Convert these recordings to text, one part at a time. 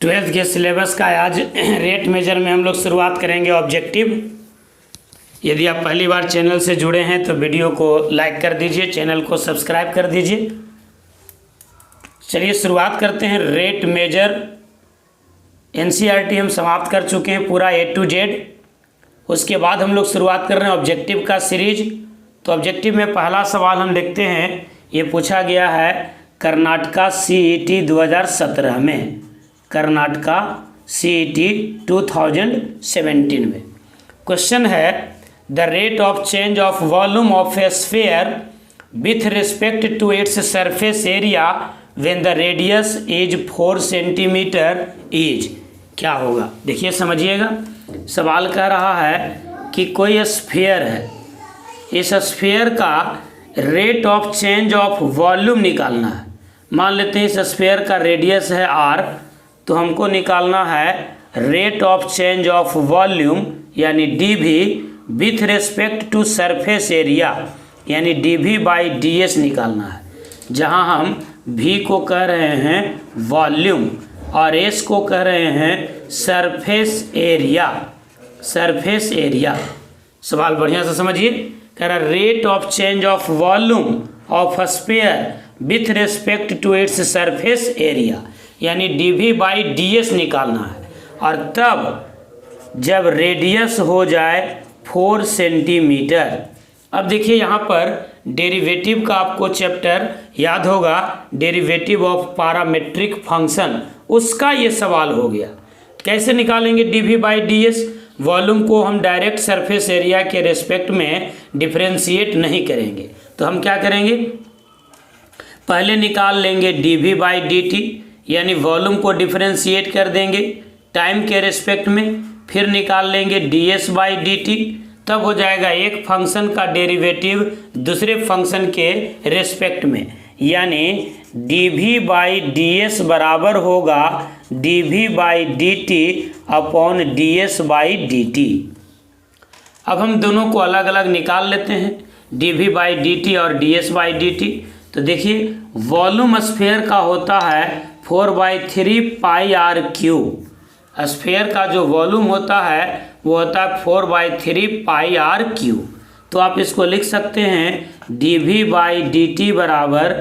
Twelfth के syllabus का आज रेट मेजर में हम लोग शुरुआत करेंगे ऑब्जेक्टिव। यदि आप पहली बार चैनल से जुड़े हैं तो वीडियो को लाइक कर दीजिए, चैनल को सब्सक्राइब कर दीजिए। चलिए शुरुआत करते हैं। रेट मेजर एनसीईआरटी हम समाप्त कर चुके हैं पूरा A to Z। उसके बाद हम लोग शुरुआत कर रहे हैं ऑब्जेक्टिव का सीरीज। तो ऑब्जेक्टिव में पहला सवाल हम देखते हैं, ये पूछा गया है कर्नाटका CET 2017 में, कर्नाटका CET 2017 में। क्वेश्चन है the rate of change of volume of a sphere with respect to its surface area when the radius is 4 centimetre is. क्या होगा देखिए समझिएगा। सवाल कह रहा है कि कोई स्फीयर है, इस स्फीयर का rate of change of volume निकालना है। मान लेते हैं इस स्फीयर का रेडियस है r, तो हमको निकालना है rate of change of volume यानी dv with respect to surface area यानी dv बाई ds निकालना है, जहां हम v को कह रहे हैं वॉल्यूम और s को कह रहे हैं सरफेस एरिया। सरफेस एरिया सवाल बढ़िया से समझिए। कह रहा rate of change of volume of sphere with respect to its surface area यानी dv बाई ds निकालना है, और तब जब रेडियस हो जाए 4 सेंटीमीटर। अब देखिए यहाँ पर डेरिवेटिव का आपको चैप्टर याद होगा, डेरिवेटिव ऑफ पैरामेट्रिक फंक्शन, उसका ये सवाल हो गया। कैसे निकालेंगे dv बाई ds? वॉल्यूम को हम डायरेक्ट सरफेस एरिया के रेस्पेक्ट में डिफ्रेंशिएट नहीं करेंगे, तो हम क्या करेंगे, पहले निकाल लेंगे dv बाई dt यानी वॉल्यूम को डिफ्रेंशिएट कर देंगे टाइम के रेस्पेक्ट में, फिर निकाल लेंगे ds बाई dt, तब हो जाएगा एक फंक्शन का डेरिवेटिव दूसरे फंक्शन के रेस्पेक्ट में, यानी dv बाई ds बराबर होगा dv by dt upon ds by dt। अब हम दोनों को अलग अलग निकाल लेते हैं, dv बाई dt और ds बाई dt। तो देखिए वॉल्यूम स्फीयर का होता है 4/3 पाई आर क्यू। स्फीयर का जो वॉल्यूम होता है वो होता है 4/3 पाई आर क्यू। तो आप इसको लिख सकते हैं dv बाई dt बराबर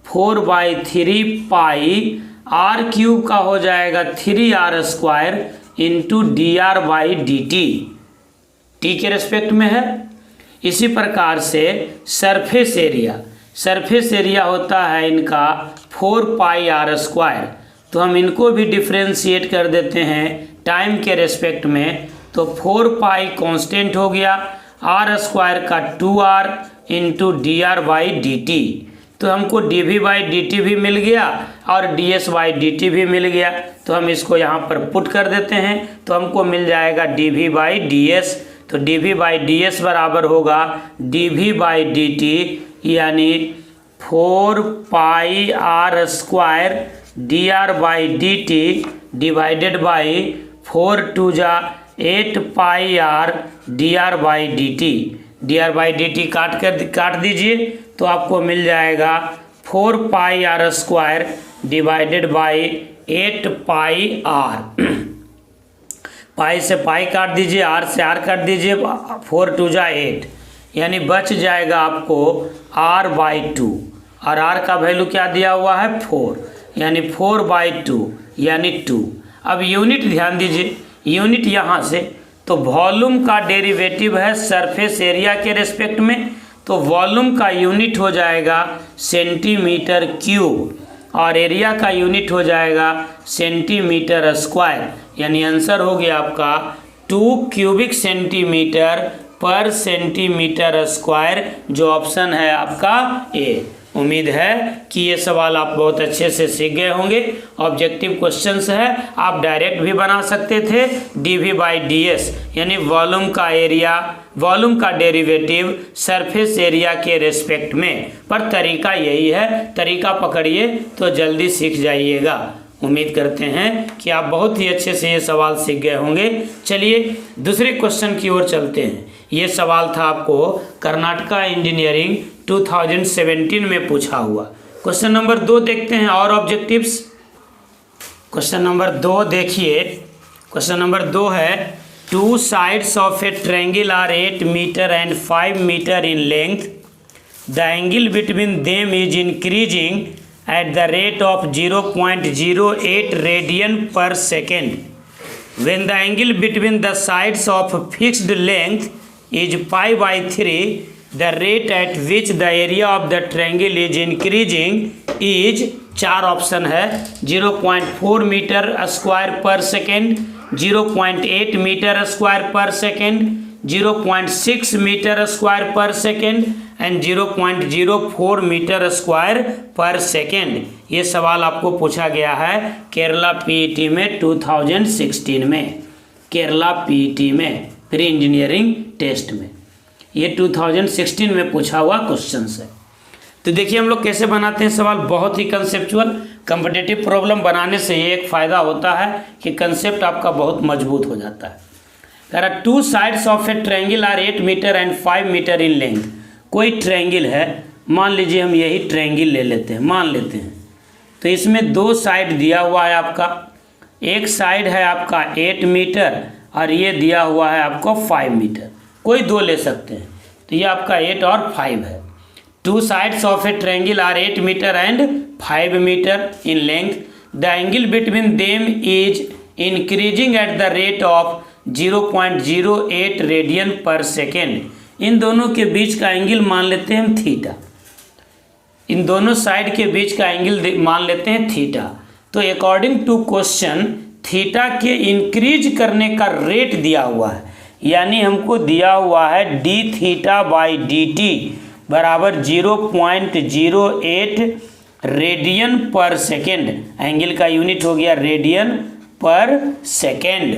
4/3 पाई आर क्यूब का हो जाएगा 3r square into dr by dt, T के रेस्पेक्ट में है। इसी प्रकार से सरफेस एरिया, सरफेस एरिया होता है इनका 4 पाई आर स्क्वायर, तो हम इनको भी डिफ्रेंशिएट कर देते हैं टाइम के रेस्पेक्ट में, तो 4 पाई कांस्टेंट हो गया, आर स्क्वायर का 2r into dr by dt। तो हमको dv बाई dt भी मिल गया और ds बाई dt भी मिल गया, तो हम इसको यहाँ पर पुट कर देते हैं, तो हमको मिल जाएगा dv बाई ds। तो dv बाई ds बराबर होगा dv बाई dt यानी 4 pi r square dr by dt divided by 4 2 जा 8 pi r dr by dt। dr by dt काट दीजिए तो आपको मिल जाएगा 4 pi r square divided by 8 pi r. Pi से पाई काट दीजिए, आर से आर काट दीजिए, 4 2 जा 8 यानी बच जाएगा आपको r बाई 2, और r का वैल्यू क्या दिया हुआ है 4 यानी 4/2 यानी 2। अब यूनिट ध्यान दीजिए, यूनिट यहाँ से, तो वॉल्यूम का डेरिवेटिव है सरफेस एरिया के रेस्पेक्ट में, तो वॉल्यूम का यूनिट हो जाएगा सेंटीमीटर क्यूब और एरिया का यूनिट हो जाएगा सेंटीमीटर स्क्वायर, यानी आंसर हो गया आपका 2 क्यूबिक सेंटीमीटर पर सेंटीमीटर स्क्वायर, जो ऑप्शन है आपका ए। उम्मीद है कि ये सवाल आप बहुत अच्छे से सीख गए होंगे। ऑब्जेक्टिव क्वेश्चंस है, आप डायरेक्ट भी बना सकते थे dv बाई ds यानी वॉल्यूम का एरिया, वॉल्यूम का डेरिवेटिव सरफेस एरिया के रेस्पेक्ट में, पर तरीका यही है, तरीका पकड़िए तो जल्दी सीख जाइएगा। उम्मीद करते हैं कि आप बहुत ही अच्छे से ये सवाल सीख गए होंगे। चलिए दूसरे क्वेश्चन की ओर चलते हैं। ये सवाल था आपको कर्नाटका इंजीनियरिंग 2017 में पूछा हुआ। क्वेश्चन नंबर 2 देखते हैं और ऑब्जेक्टिव्स। क्वेश्चन नंबर 2 देखिए। क्वेश्चन नंबर 2 है, two sides of a triangle are 8 metre and 5 metre in length. The angle between them is increasing at the rate of 0.08 radian per second. When the angle between the sides of fixed length is pi by 3, the rate at which the area of the triangle is increasing is, 4 option है, 0.4 metre square पर second, 0.8 metre square पर second, 0.6 metre square पर second and 0.04 metre square पर second. ये सवाल आपको पूछा गया है केरला पीईटी में 2016 में, केरला पीईटी में प्री इंजीनियरिंग टेस्ट में ये 2016 में पूछा हुआ क्वेश्चन है। तो देखिए हम लोग कैसे बनाते हैं सवाल, बहुत ही कंसेप्चुअल। कॉम्पिटिटिव प्रॉब्लम बनाने से ये एक फ़ायदा होता है कि कंसेप्ट आपका बहुत मजबूत हो जाता है। कह रहा two sides of a triangle are 8 metre and 5 metre in length. कोई ट्रायंगल है, मान लीजिए हम यही ट्रायंगल ले लेते हैं, मान लेते हैं। तो इसमें 2 साइड दिया हुआ है आपका, एक साइड है आपका 8 मीटर और ये दिया हुआ है आपको 5 मीटर। कोई 2 ले सकते हैं, तो ये आपका 8 और 5 है। Two sides of a triangle are 8 metre and 5 metre in length. The angle between them is increasing at the rate of 0.08 radian per second. इन दोनों के बीच का एंगल मान लेते हैं हम थीटा, इन दोनों साइड के बीच का एंगल मान लेते हैं थीटा। तो अकॉर्डिंग टू क्वेश्चन थीटा के इंक्रीज करने का रेट दिया हुआ है, यानी हमको दिया हुआ है D theta by d t बराबर 0.08 रेडियन पर सेकेंड। एंगल का यूनिट हो गया रेडियन पर सेकेंड।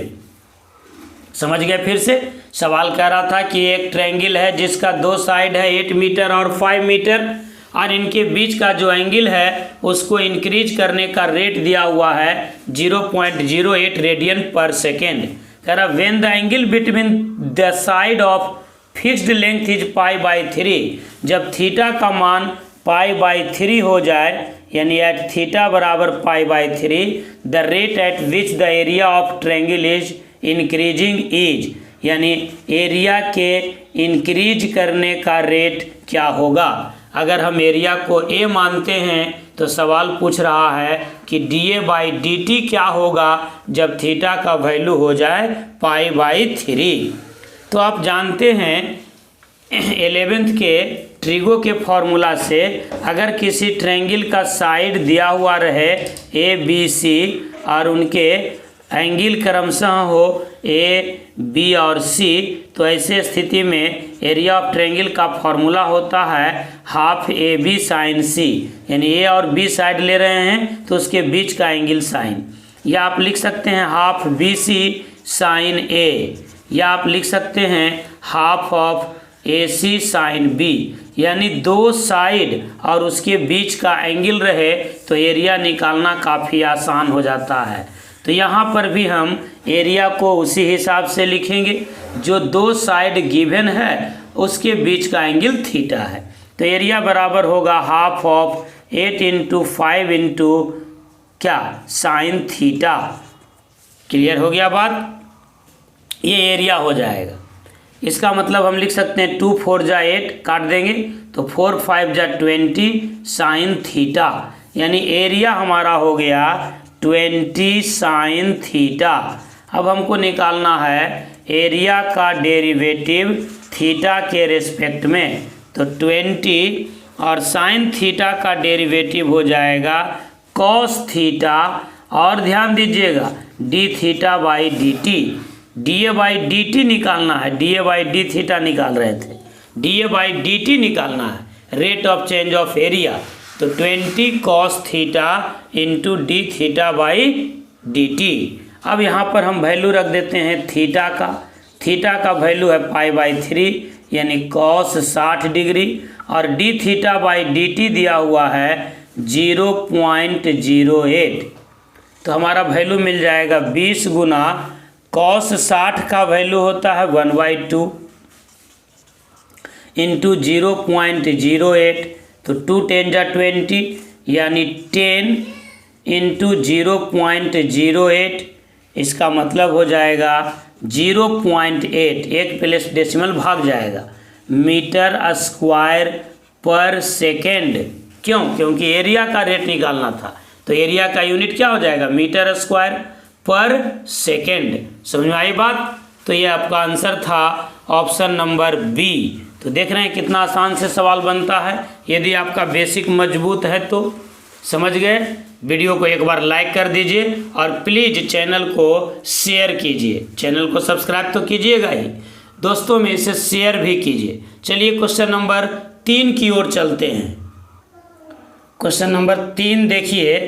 समझ गए? फिर से सवाल कह रहा था कि एक ट्रायंगल है जिसका 2 साइड है 8 मीटर और 5 मीटर और इनके बीच का जो एंगल है उसको इंक्रीज करने का रेट दिया हुआ है 0.08 रेडियन पर सेकेंड। कह रहा when the angle between the side of fixed length is pi by 3, जब थीटा का मान पाई बाई 3 हो जाए, यानी एट थीटा बराबर pi by 3, the rate at which the area of triangle is increasing is, यानी एरिया के increase करने का रेट क्या होगा। अगर हम एरिया को ए मानते हैं तो सवाल पूछ रहा है कि D A by d T क्या होगा जब थीटा का वैल्यू हो जाए पाई बाई 3। तो आप जानते हैं 11th के ट्रिगो के फॉर्मूला से, अगर किसी ट्रायंगल का साइड दिया हुआ रहे ए बी सी और उनके एंगल क्रमशः हो ए बी और सी, तो ऐसे स्थिति में एरिया ऑफ ट्रायंगल का फॉर्मूला होता है हाफ ए बी साइन सी, यानी ए और बी साइड ले रहे हैं तो उसके बीच का एंगल साइन, या आप लिख सकते हैं half B C sine A, या आप लिख सकते हैं half of A C sine B, यानी 2 साइड और उसके बीच का एंगल रहे तो एरिया निकालना काफ़ी आसान हो जाता है। तो यहाँ पर भी हम एरिया को उसी हिसाब से लिखेंगे, जो 2 साइड गिवन है उसके बीच का एंगल थीटा है। तो एरिया बराबर होगा हाफ ऑफ 8 इंटू 5 इंटू क्या साइन थीटा। क्लियर हो गया बात? ये एरिया हो जाएगा। इसका मतलब हम लिख सकते हैं 2 4 जा 8 काट देंगे तो 4 5 जा 20 साइन थीटा, यानी एरिया हमारा हो गया 20 साइन थीटा। अब हमको निकालना है एरिया का डेरिवेटिव थीटा के रिस्पेक्ट में, तो 20 और साइन थीटा का डेरिवेटिव हो जाएगा कॉस थीटा, और ध्यान दीजिएगा D theta by d T, D A by d T निकालना है, D A by D theta निकाल रहे थे, D A by d T निकालना है, rate of change of area. तो 20 cos theta into D theta by d T. अब यहाँ पर हम वैल्यू रख देते हैं थीटा का, थीटा का वैल्यू है पाई बाई 3 यानी कॉस 60 डिग्री, और D theta by d T दिया हुआ है 0.08। तो हमारा वैल्यू मिल जाएगा 20 गुना कॉस 60 का वैल्यू होता है 1/2 इंटू 0.08, तो 2 10 जा 20 यानी 10 इंटू 0.08, इसका मतलब हो जाएगा 0.8, एक प्लेस डेसिमल भाग जाएगा, मीटर स्क्वायर पर सेकेंड। क्यों? क्योंकि एरिया का रेट निकालना था, तो एरिया का यूनिट क्या हो जाएगा? मीटर स्क्वायर पर सेकेंड। समझ में आई बात? तो ये आपका आंसर था ऑप्शन नंबर बी। तो देख रहे हैं कितना आसान से सवाल बनता है, यदि आपका बेसिक मजबूत है तो। समझ गए? वीडियो को एक बार लाइक कर दीजिए और प्लीज़ चैनल को शेयर कीजिए। चैनल को सब्सक्राइब तो कीजिएगा ही, दोस्तों में इसे शेयर भी कीजिए। चलिए क्वेश्चन नंबर 3 की ओर चलते हैं। क्वेश्चन नंबर 3 देखिए,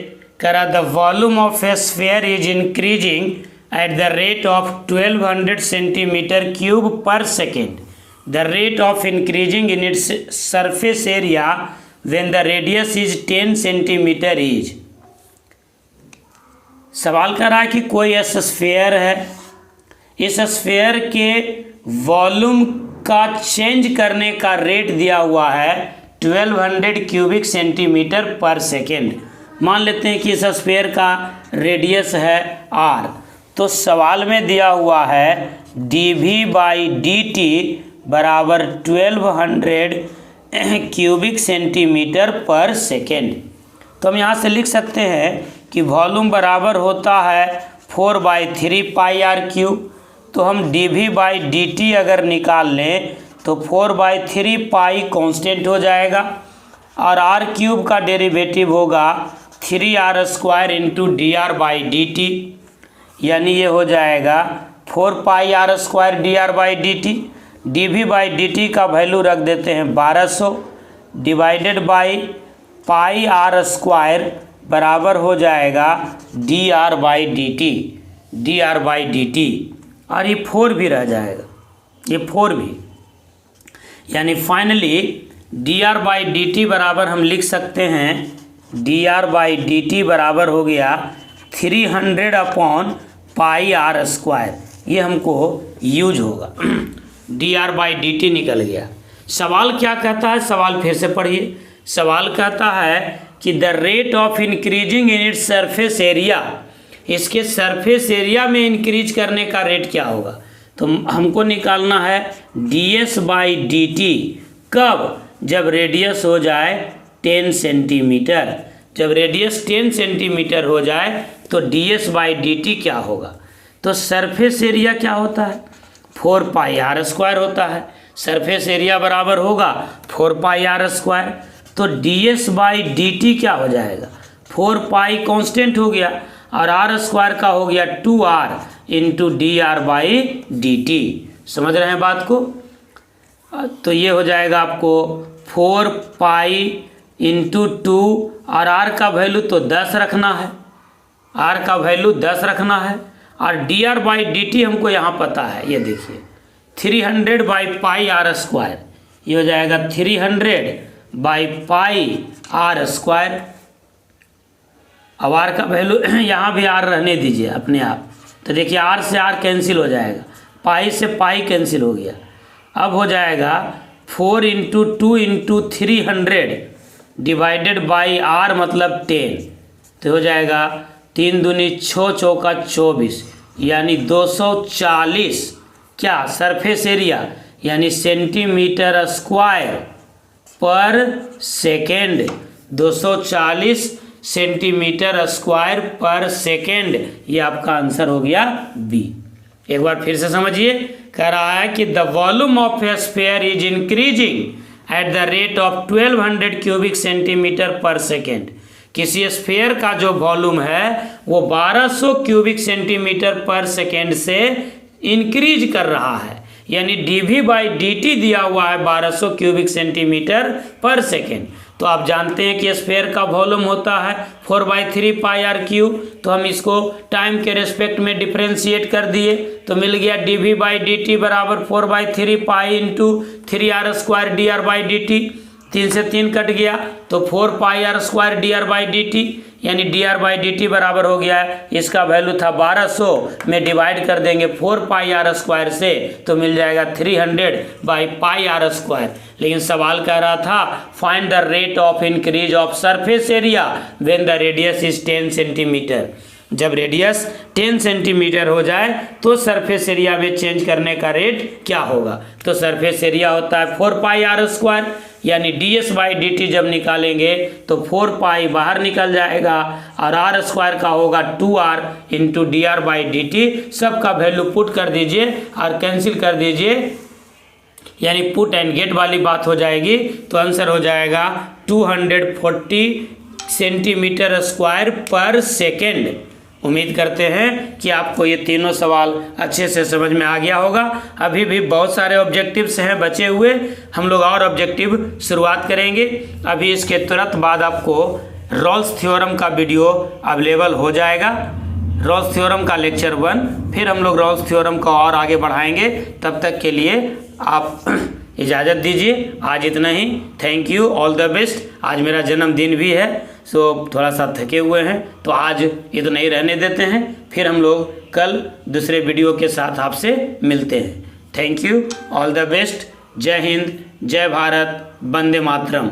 करा the volume of a sphere is increasing at the rate of 1200 centimeter cube per second. The rate of increasing in its surface area when the radius is 10 centimeter is. सवाल कर रहा है कि कोई ऐसा sphere है, इस स्फीयर के वॉल्यूम का चेंज करने का रेट दिया हुआ है 1200 क्यूबिक सेंटीमीटर पर सेकेंड। मान लेते हैं कि इस स्फीयर का रेडियस है r, तो सवाल में दिया हुआ है dV/dt बराबर 1200 क्यूबिक सेंटीमीटर पर सेकेंड। तो हम यहाँ से लिख सकते हैं कि वॉल्यूम बराबर होता है 4/3 पाई आर क्यूब। तो हम dV/dt अगर निकाल लें तो 4/3 पाई कांस्टेंट हो जाएगा और आर क्यूब का डेरिवेटिव होगा 3r² इंटू dr/dt, यानी ये हो जाएगा 4 पाई r² dr/dt। dV/dt का वैल्यू रख देते हैं 1200 डिवाइडेड बाई पाई r² बराबर हो जाएगा dr/dt, और ये 4 भी रह जाएगा, ये 4 भी, यानी फाइनली dr/dt बराबर हम लिख सकते हैं dr/dt बराबर हो गया 300 अपॉन पाई r²। ये हमको यूज होगा, dr/dt निकल गया। सवाल क्या कहता है? सवाल फिर से पढ़िए। सवाल कहता है कि the rate of increasing in its surface area, इसके सरफेस एरिया में इंक्रीज करने का रेट क्या होगा? तो हमको निकालना है ds/dt। कब? जब रेडियस हो जाए 10 सेंटीमीटर। जब रेडियस 10 सेंटीमीटर हो जाए तो ds/dt क्या होगा? तो सरफेस एरिया क्या होता है? 4 पाई r² होता है। सरफेस एरिया बराबर होगा 4 पाई r²। तो ds/dt क्या हो जाएगा? 4 पाई कांस्टेंट हो गया और r² का हो गया 2r इंटू dr/dt। समझ रहे हैं बात को? तो ये हो जाएगा आपको 4 पाई इंटू 2 और r का वैल्यू तो 10 रखना है, r का वैल्यू 10 रखना है और dr/dt हमको यहाँ पता है। ये देखिए 300 बाई पाई r², ये हो जाएगा 300 बाई पाई r²। अब r का वैल्यू यहाँ भी r रहने दीजिए अपने आप। तो देखिए r से r कैंसिल हो जाएगा, पाई से पाई कैंसिल हो गया। अब हो जाएगा 4 into 2 into 300 divided by r मतलब 10, तो हो जाएगा 3 दूनी 6 चौका 24, यानी 240 क्या सरफेस एरिया, यानी सेंटीमीटर स्क्वायर पर सेकेंड। 240 सेंटीमीटर स्क्वायर पर सेकेंड, ये आपका आंसर हो गया बी। एक बार फिर से समझिए, कह रहा है कि the volume of a sphere is increasing at the rate of 1200 cubic centimetre पर सेकेंड। किसी स्फीयर का जो वॉल्यूम है वो 1200 क्यूबिक सेंटीमीटर पर सेकेंड से इंक्रीज कर रहा है, यानी dV/dt दिया हुआ है 1200 क्यूबिक सेंटीमीटर पर सेकेंड। तो आप जानते हैं कि स्फीयर का वॉल्यूम होता है 4/3 पाई r क्यूब। तो हम इसको टाइम के रेस्पेक्ट में डिफ्रेंशिएट कर दिए तो मिल गया dV/dt बराबर 4/3 पाई इंटू 3r² dr/dt। 3 से 3 कट गया तो 4 pi r square d r by d t, यानी d r by d t बराबर हो गया है, इसका वैल्यू था 1200 में डिवाइड कर देंगे 4 पाई आर स्क्वायर से तो मिल जाएगा 300 बाई पाई आर स्क्वायर। लेकिन सवाल कह रहा था find the rate of increase of surface area when the radius is 10 centimetre. जब रेडियस 10 सेंटीमीटर हो जाए तो सरफेस एरिया में चेंज करने का रेट क्या होगा। तो सरफेस एरिया होता है 4 पाई आर स्क्वायर, यानी D S by d T जब निकालेंगे तो 4 पाई बाहर निकल जाएगा और आर स्क्वायर का होगा 2r into D r by d T. सबका वैल्यू पुट कर दीजिए और कैंसिल कर दीजिए, यानी पुट एंड गेट वाली बात हो जाएगी। तो आंसर हो जाएगा 240 सेंटीमीटर स्क्वायर पर सेकेंड। उम्मीद करते हैं कि आपको ये तीनों सवाल अच्छे से समझ में आ गया होगा। अभी भी बहुत सारे ऑब्जेक्टिव्स हैं बचे हुए, हम लोग और ऑब्जेक्टिव शुरुआत करेंगे। अभी इसके तुरंत बाद आपको रॉल्स थ्योरम का वीडियो अवेलेबल हो जाएगा, रॉल्स थ्योरम का लेक्चर 1, फिर हम लोग रॉल्स थ्योरम को और आगे बढ़ाएंगे। तब तक के लिए आप इजाज़त दीजिए, आज इतना ही। Thank you, all the best. आज मेरा जन्मदिन भी है, सो थोड़ा सा थके हुए हैं, तो आज इतना ही रहने देते हैं, फिर हम लोग कल दूसरे वीडियो के साथ आपसे मिलते हैं। Thank you, all the best. जय हिंद, जय भारत, वंदे मातरम।